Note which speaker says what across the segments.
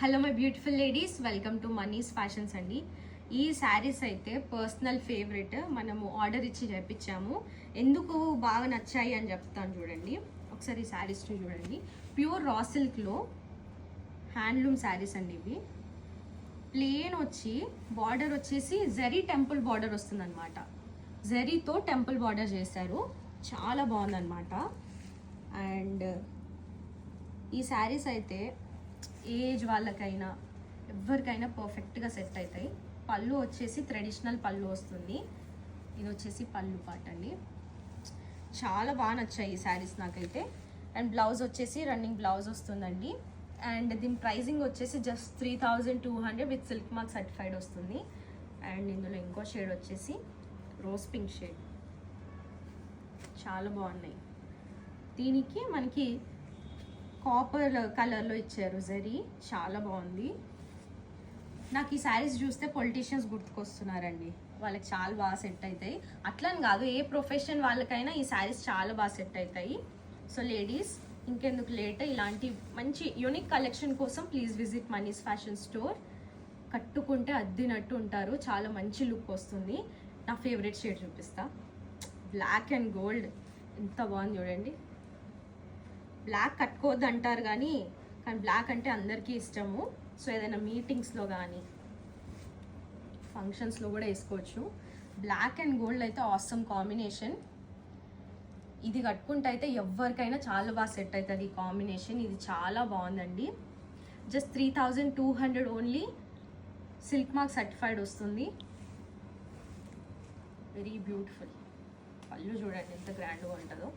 Speaker 1: Hello my beautiful ladies, welcome to Mani's fashions అండి. ఈ శారీస్ అయితే పర్సనల్ ఫేవరెట్. మనము ఆర్డర్ ఇచ్చి చేపించాము. ఎందుకు బాగా నచ్చాయి అని చెప్తాను చూడండి. ఒకసారి ఈ శారీస్ని చూడండి. ప్యూర్ రా సిల్క్లో హ్యాండ్లూమ్ శారీస్ అండి ఇవి. ప్లేన్ వచ్చి బార్డర్ వచ్చేసి జరీ టెంపుల్ బార్డర్ వస్తుంది అనమాట. జరీతో టెంపుల్ బార్డర్ చేశారు, చాలా బాగుందన్నమాట. అండ్ ఈ శారీస్ అయితే ఏజ్ వాళ్ళకైనా ఎవరికైనా పర్ఫెక్ట్గా సెట్ అవుతాయి. పళ్ళు వచ్చేసి ట్రెడిషనల్ పళ్ళు వస్తుంది. ఇది వచ్చేసి పళ్ళు పాట అండి. చాలా బాగా నచ్చాయి ఈ శారీస్ నాకైతే. అండ్ బ్లౌజ్ వచ్చేసి రన్నింగ్ బ్లౌజ్ వస్తుందండి. అండ్ దీని ప్రైజింగ్ వచ్చేసి just 3200 with silk mark certified వస్తుంది. అండ్ ఇందులో ఇంకో షేడ్ వచ్చేసి రోజ్ పింక్ షేడ్, చాలా బాగున్నాయి. దీనికి మనకి కాపర్ కలర్లో ఇచ్చారు జరీ, చాలా బాగుంది. నాకు ఈ శారీస్ చూస్తే పొలిటీషియన్స్ గుర్తుకొస్తున్నారండి. వాళ్ళకి చాలా బాగా సెట్ అవుతాయి. అట్లని కాదు, ఏ ప్రొఫెషన్ వాళ్ళకైనా ఈ శారీస్ చాలా బాగా సెట్ అవుతాయి. సో లేడీస్, ఇంకెందుకు లేట్, ఇలాంటి మంచి యూనిక్ కలెక్షన్ కోసం please visit Mani's fashion store. కట్టుకుంటే అద్దినట్టు ఉంటారు, చాలా మంచి లుక్ వస్తుంది. నా ఫేవరెట్ షేడ్ చూపిస్తా. బ్లాక్ అండ్ గోల్డ్ ఎంత బాగుంది చూడండి. బ్లాక్ కట్టుకోవద్దు అంటారు కానీ బ్లాక్ అంటే అందరికీ ఇష్టము. సో ఏదైనా మీటింగ్స్లో కానీ ఫంక్షన్స్లో కూడా వేసుకోవచ్చు. బ్లాక్ అండ్ గోల్డ్ అయితే ఆసమ్ కాంబినేషన్. ఇది కట్టుకుంటే అయితే ఎవరికైనా చాలా బాగా సెట్ అవుతుంది ఈ కాంబినేషన్. ఇది చాలా బాగుందండి. Just 3200 only. Silk mark certified వస్తుంది. Very beautiful. పళ్ళు చూడండి ఎంత గ్రాండ్గా ఉంటుందో.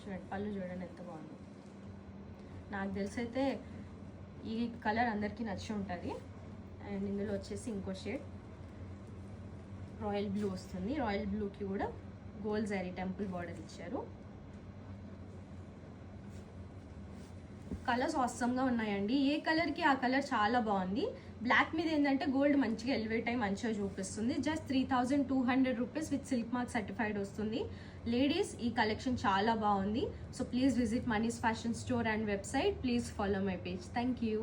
Speaker 1: చూడండి పళ్ళు చూడండి ఎంత బాగుందో. నాకు తెలిసి అయితే ఈ కలర్ అందరికీ నచ్చి ఉంటుంది. అండ్ ఇందులో వచ్చేసి ఇంకో షేడ్ రాయల్ బ్లూ వస్తుంది. రాయల్ బ్లూకి కూడా గోల్డ్ జరీ టెంపుల్ బార్డర్ ఇచ్చారు. కలర్స్ ఆసమ్గా ఉన్నాయండి. ఏ కలర్కి ఆ కలర్ చాలా బాగుంది. బ్లాక్ మీద ఏంటంటే గోల్డ్ మంచిగా ఎలివేట్ అయి మంచిగా చూపిస్తుంది. Just 3200 rupees with silk mark certified వస్తుంది. లేడీస్, ఈ కలెక్షన్ చాలా బాగుంది. So please visit Mani's fashion store and website. Please follow my page. Thank you.